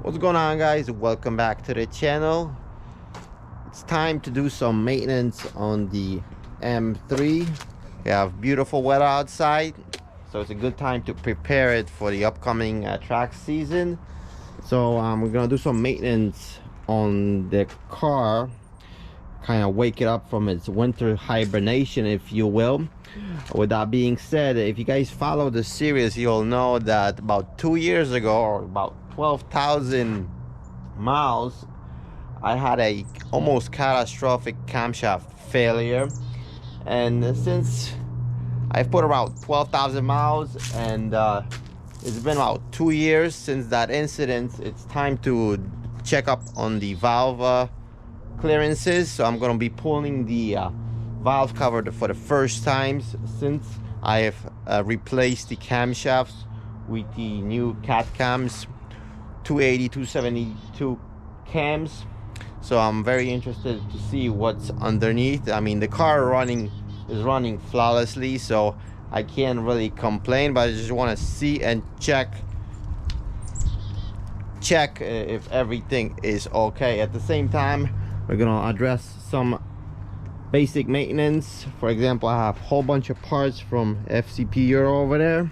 What's going on, guys? Welcome back to the channel. It's time to do some maintenance on the M3. We have beautiful weather outside, so it's a good time to prepare it for the upcoming track season. So we're gonna do some maintenance on the car, kind of wake it up from its winter hibernation, if you will. With that being said, if you guys follow the series, you'll know that about 2 years ago, or about 12,000 miles, I had a almost catastrophic camshaft failure. And since I've put around 12,000 miles, and it's been about 2 years since that incident, it's time to check up on the valve clearances. So I'm going to be pulling the valve cover for the first time since I have replaced the camshafts with the new CATcams 280 272 cams. So I'm very interested to see what's underneath. I mean, the car is running flawlessly, so I can't really complain, but I just want to see and check if everything is okay. At the same time, we're gonna address some basic maintenance. For example, I have a whole bunch of parts from FCP over there.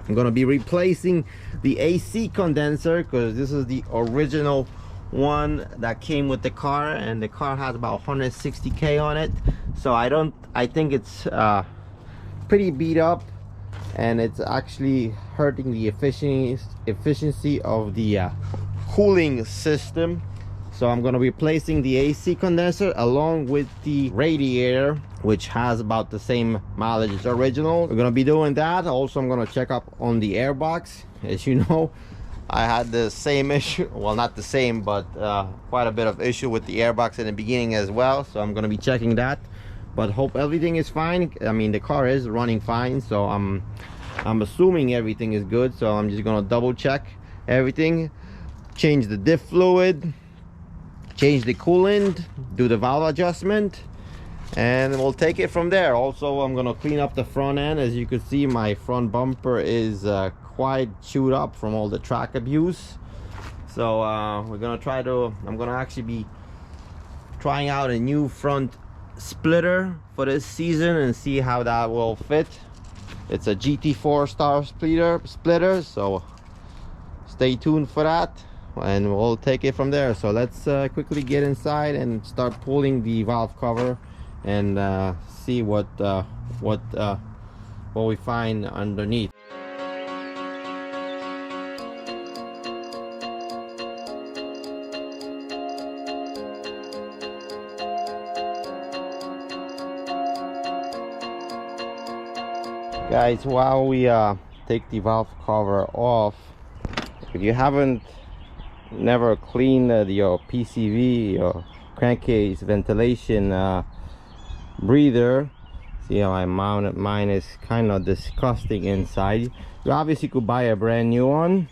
I'm gonna be replacing the AC condenser because this is the original one that came with the car, and the car has about 160k on it. So I think it's pretty beat up, and it's actually hurting the efficiency of the cooling system. So I'm going to be replacing the AC condenser along with the radiator, which has about the same mileage as original. We're going to be doing that. Also, I'm going to check up on the airbox. As you know, I had the same issue, well, not the same, but quite a bit of issue with the airbox in the beginning as well. So I'm going to be checking that, but hope everything is fine. I mean, the car is running fine, so I'm assuming everything is good. So I'm just going to double check everything, change the diff fluid, change the coolant, do the valve adjustment, and we'll take it from there. Also, I'm gonna clean up the front end. As you can see, my front bumper is quite chewed up from all the track abuse. So I'm gonna actually be trying out a new front splitter for this season and see how that will fit. It's a GT4 star splitter, so stay tuned for that, and we'll take it from there. So let's quickly get inside and start pulling the valve cover and see what we find underneath. Guys, while we take the valve cover off, if you haven't never cleaned your PCV, your crankcase ventilation breather, see how I mounted mine is kind of disgusting inside. You obviously could buy a brand new one,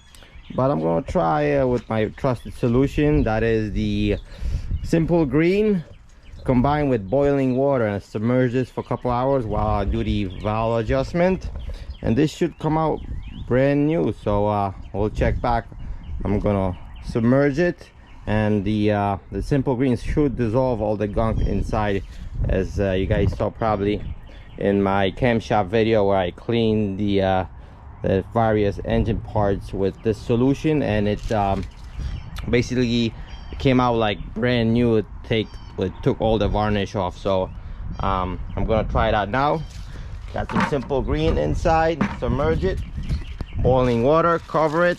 but I'm gonna try with my trusted solution, that is the Simple Green, combined with boiling water, and submerge this for a couple hours while I do the valve adjustment, and this should come out brand new. So we'll check back. I'm gonna submerge it, and the Simple Greens should dissolve all the gunk inside, as you guys saw probably in my camshaft video where I cleaned the various engine parts with this solution, and it basically came out like brand new. It took all the varnish off. So I'm gonna try that now. Got some Simple Green inside, submerge it, boiling water, cover it,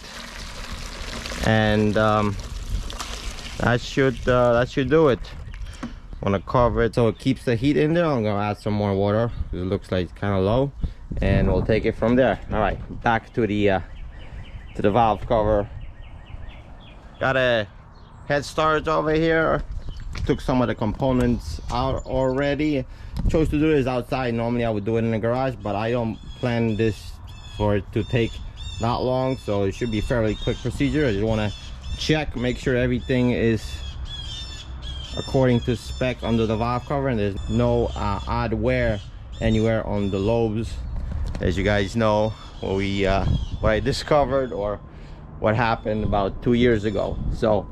and that should do it. I'm gonna cover it so it keeps the heat in there. I'm gonna add some more water. It looks like it's kind of low, and we'll take it from there. All right, back to the valve cover. Got a head storage over here. Took some of the components out already. Chose to do this outside. Normally I would do it in the garage, but I don't plan this for it to take not long, so it should be fairly quick procedure. I just want to check, make sure everything is according to spec under the valve cover, and there's no odd wear anywhere on the lobes. As you guys know, what I discovered, or what happened about 2 years ago. So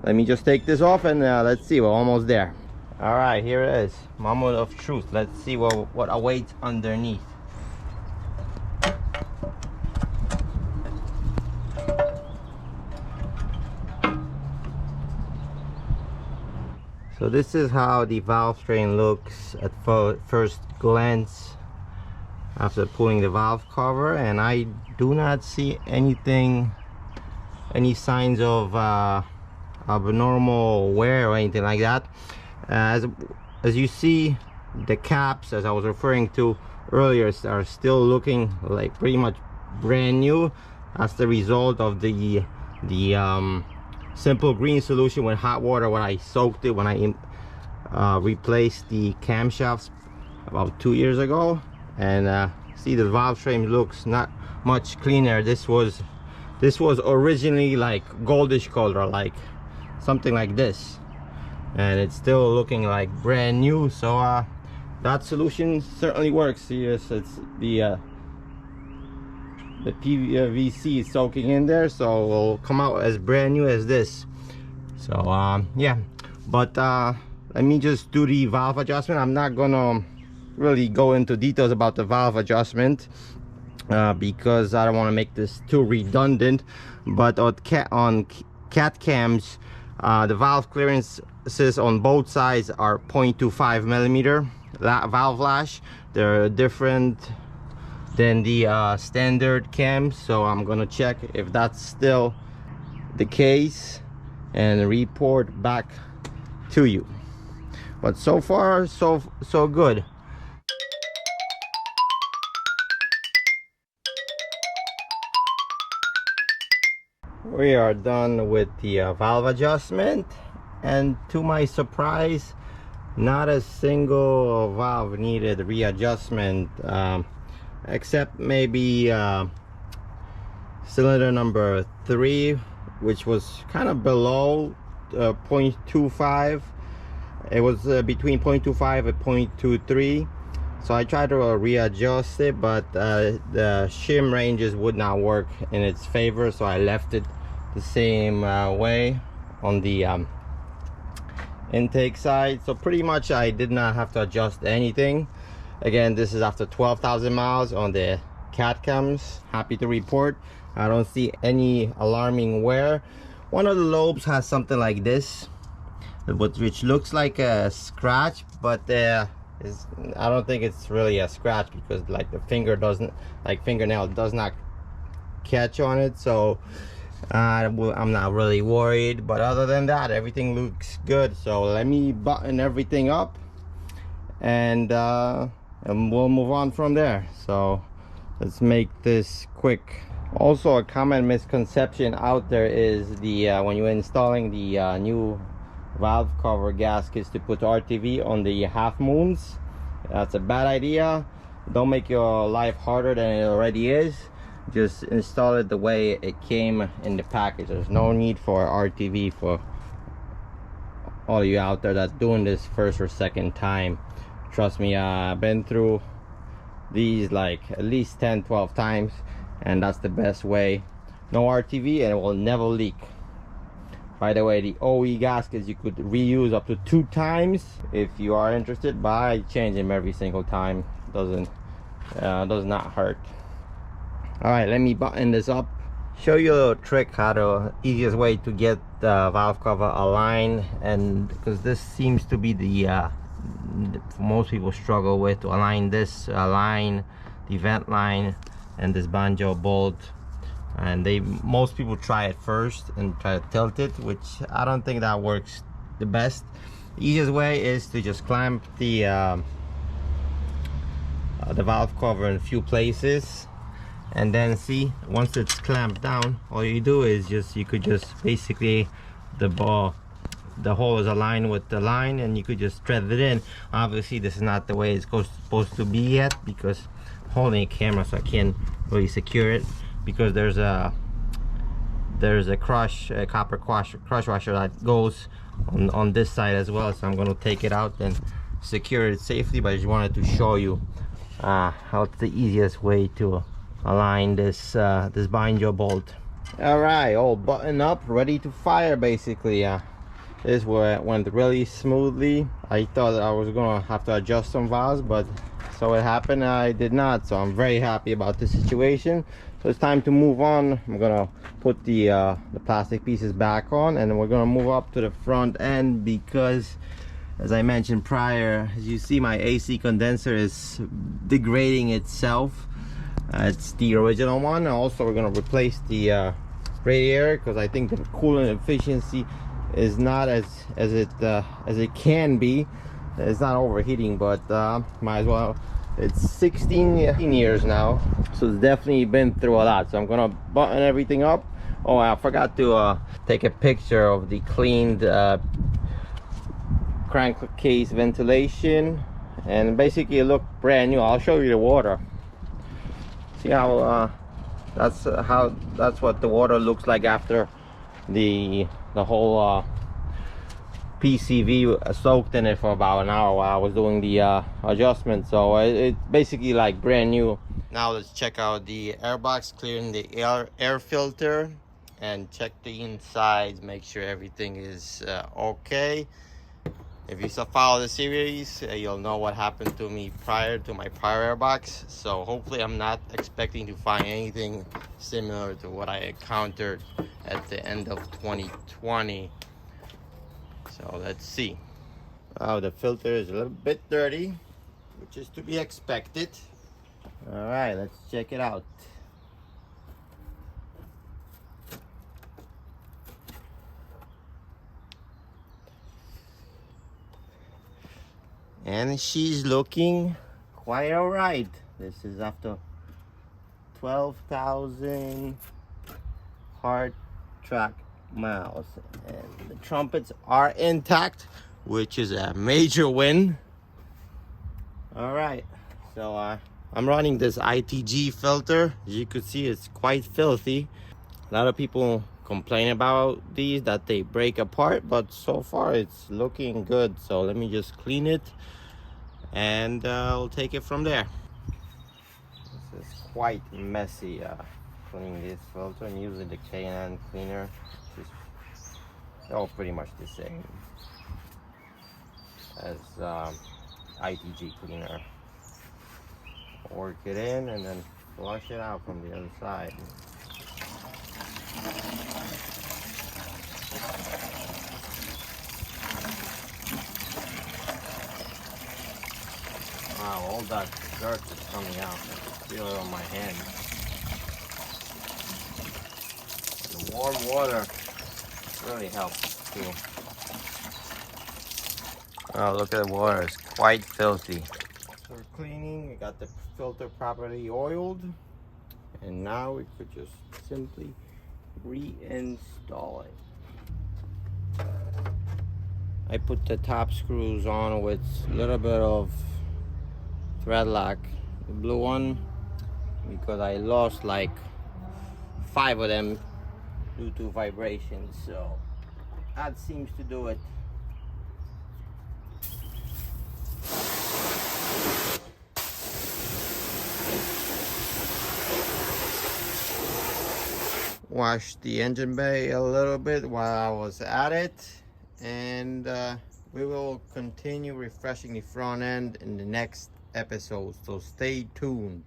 let me just take this off and let's see, we're almost there. All right, here it is, moment of truth. Let's see what awaits underneath. So this is how the valve train looks at first glance after pulling the valve cover, and I do not see any signs of abnormal wear or anything like that. As you see, the caps, as I was referring to earlier, are still looking like pretty much brand new. That's the result of the simple green solution with hot water when I soaked it when I replaced the camshafts about 2 years ago. And see, the valve train looks not much cleaner. This was originally like goldish color, like something like this, and it's still looking like brand new. So that solution certainly works. Yes, it's the PVC is soaking in there, so it will come out as brand new as this. So yeah, but let me just do the valve adjustment. I'm not gonna really go into details about the valve adjustment because I don't want to make this too redundant. But on CATcams, the valve clearances on both sides are 0.25 millimeter valve lash. They're different than the standard cams, so I'm gonna check if that's still the case and report back to you. But so far so good. We are done with the valve adjustment, and to my surprise, not a single valve needed readjustment, except maybe cylinder number 3, which was kind of below 0.25. It was between 0.25 and 0.23, so I tried to readjust it, but the shim ranges would not work in its favor, so I left it the same way on the intake side. So pretty much I did not have to adjust anything. Again, this is after 12,000 miles on the CATcams. Happy to report I don't see any alarming wear. One of the lobes has something like this, which looks like a scratch, but I don't think it's really a scratch, because like the fingernail does not catch on it. So I'm not really worried, but other than that, everything looks good. So let me button everything up, and we'll move on from there. So let's make this quick. Also, a common misconception out there is when you're installing the new valve cover gaskets to put RTV on the half moons. That's a bad idea. Don't make your life harder than it already is. Just install it the way it came in the package. There's no need for RTV for all of you out there that's doing this first or second time. Trust me, I've been through these like at least 10-12 times, and that's the best way. No RTV and it will never leak. By the way, the OE gaskets you could reuse up to 2 times. If you are interested, but I change them every single time. Does not hurt. All right, let me button this up, show you a little trick, how the easiest way to get the valve cover aligned. And because this seems to be the most people struggle with, to align this line, the vent line, and this banjo bolt. And most people try it first and try to tilt it, which I don't think that works the best. The easiest way is to just clamp the valve cover in a few places, and then see, once it's clamped down, all you do is you could just basically, the hole is aligned with the line, and you could just thread it in. Obviously this is not the way it's supposed to be yet, because I'm holding a camera, so I can't really secure it, because there's a copper crush washer that goes on this side as well. So I'm going to take it out and secure it safely, but I just wanted to show you how it's the easiest way to align this banjo bolt. All right, all buttoned up, ready to fire basically. This where it went really smoothly. I thought I was gonna have to adjust some valves, but so it happened I did not. So I'm very happy about this situation. So it's time to move on. I'm gonna put the plastic pieces back on, and we're gonna move up to the front end because, as I mentioned prior, as you see, my AC condenser is degrading itself. It's the original one. Also, we're gonna replace the radiator because I think the coolant efficiency is not as it can be. It's not overheating, but might as well. It's 16 years now, so it's definitely been through a lot. So I'm gonna button everything up. Oh, I forgot to take a picture of the cleaned crankcase ventilation, and basically it looked brand new. I'll show you the water. See how that's what the water looks like after the whole PCV soaked in it for about an hour while I was doing the adjustment. So it's basically like brand new. Now let's check out the airbox, clearing the air filter, and check the insides, make sure everything is okay. If you follow the series, you'll know what happened to me prior to my prior airbox. So hopefully I'm not expecting to find anything similar to what I encountered at the end of 2020. So let's see. Oh, the filter is a little bit dirty, which is to be expected. All right, let's check it out. And she's looking quite all right. This is after 12,000 hard track miles, and the trumpets are intact, which is a major win. All right, so I'm running this ITG filter. As you can see, it's quite filthy. A lot of people complain about these, that they break apart, but so far it's looking good. So let me just clean it, and I'll take it from there. This is quite messy, cleaning this filter and using the K&N cleaner. They're all pretty much the same as ITG cleaner. Work it in and then flush it out from the other side. Wow, all that dirt is coming out. I can feel it on my hand. The warm water really helps too. Oh, look at the water, it's quite filthy. So we're cleaning, we got the filter properly oiled, and now we could just simply reinstall it. I put the top screws on with a little bit of thread lock, the blue one, because I lost like 5 of them due to vibrations, so that seems to do it. Washed the engine bay a little bit while I was at it, and we will continue refreshing the front end in the next episode, so stay tuned.